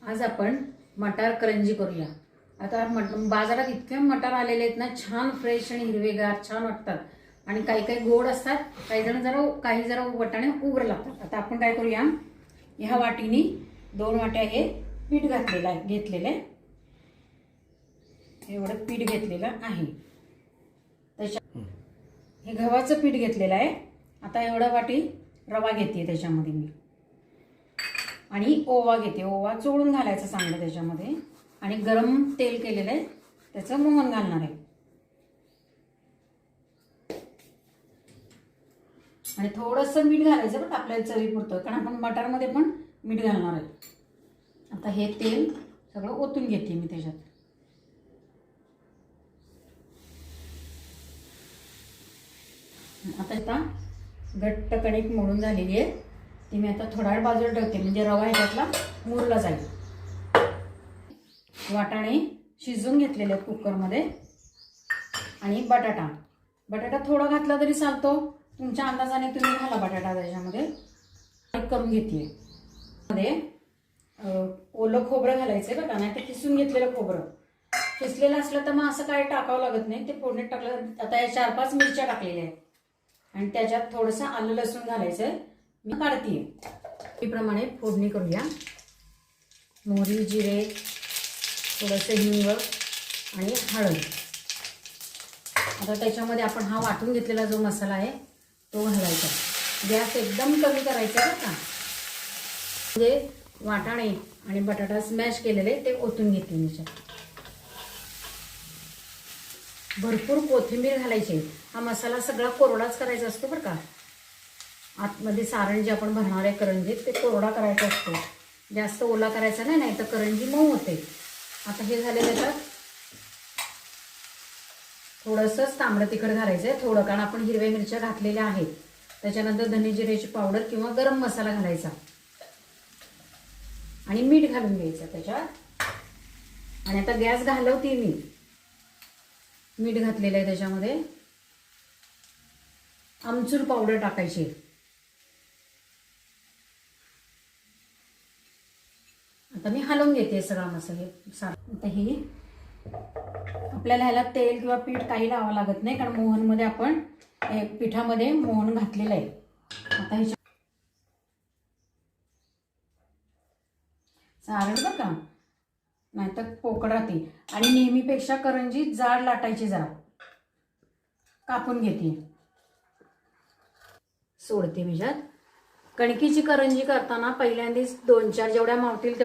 आज आपण मटार करंजी करूया। आता बाजारात इतके मटार आलेले आहेत ना, छान फ्रेश आणि हिरवेगार छान वाटतात आणि काही काही गोड असतात, काही जरा वाटाणे उग्र लागतात। आता आपण काय करूया, ह्या वाटीनी 2 वाट्या हे पीठ घेतलेलं आहे, एवढं पीठ घेतलेलं आहे। त्याच्या हे गव्हाचं पीठ घेतलेलं आहे। आता एवढा वाटी रवा घेते त्याच्यामध्ये मी, आणि ओवा घेते। ओवा चोळून घालायचा चांगलं त्याच्यामध्ये, आणि गरम तेल केलेलं आहे त्याचं मोहन घालणार आहे, आणि थोडंसं मीठ घालायचं बरं आपल्याला चवीपुरतं, कारण आपण मटारमध्ये पण मीठ घालणार आहे। आता हे तेल सगळं ओतून घेते मी त्याच्यात। आता घट्ट कणिक मळून झालेली आहे, ती मी आता थोडा वेळ बाजूला ठेवते, म्हणजे रवा ह्याच्यातला मुरला जाईल। वाटाणे शिजून घेतलेले आहेत कुकरमध्ये, आणि बटाटा थोडा घातला तरी चालतो, तुमच्या अंदाजाने तुम्ही घाला बटाटा त्याच्यामध्ये। करून घेते मध्ये ओलं खोबरं घालायचंय बघा, नाही तर किसून घेतलेलं खोबरं। किसलेलं असलं तर मग असं काय टाकावं लागत नाही, ते फोडणीत टाकलं। आता या 4-5 मिरच्या टाकलेल्या आहेत, आणि त्याच्यात थोडंसं आलं लसूण घालायचंय, मी काढतीये। त्याप्रमाणे फोडणी करूया। मोहरी, जिरे, थोडंसं हिंग आणि हळद। आता त्याच्यामध्ये आपण हा वाटून घेतलेला जो मसाला आहे तो घालायचा। गॅस एकदम कमी करायचा बरं का, म्हणजे वाटाणे आणि बटाटा स्मॅश केलेले ते ओतून घेते मी। भरपूर कोथिंबीर घालायची। हा मसाला सगळा कोरडाच करायचा असतो बरं का। आतमध्ये सारण जे आपण भरणार आहे करंजीत, ते कोरडा करायचा असतो, जास्त ओला करायचा नाही, नाही तर करंजी मऊ होते। आता हे झाले, त्याच्यात थोडंसं तांबडं तिखट घालायचं आहे थोडं, कारण आपण हिरव्या मिरच्या घातलेल्या आहेत। त्याच्यानंतर धने जिऱ्याची पावडर किंवा गरम मसाला घालायचा, आणि मीठ घालून घ्यायचं त्याच्यात। आणि आता गॅस घालवते मी, मीठ घातलेलं आहे त्याच्यामध्ये। आमचूर पावडर टाकायची। आता मी हलवून घेते सगळा मसाले आता ही आपल्याला ह्याला तेल किंवा पीठ काही लावावं लागत नाही, कारण मोहनमध्ये आपण पिठामध्ये मोहन घातलेलं आहे। आता हे सारण बघा का, नाहीतर पोकळ राहते। आणि नेहमीपेक्षा करंजी जाड लाटायची, जरा कापून घेते, सोडते मी ज्यात। कणकीची करंजी करताना पहिल्यांदाच 2-4 जेवढ्या मावतील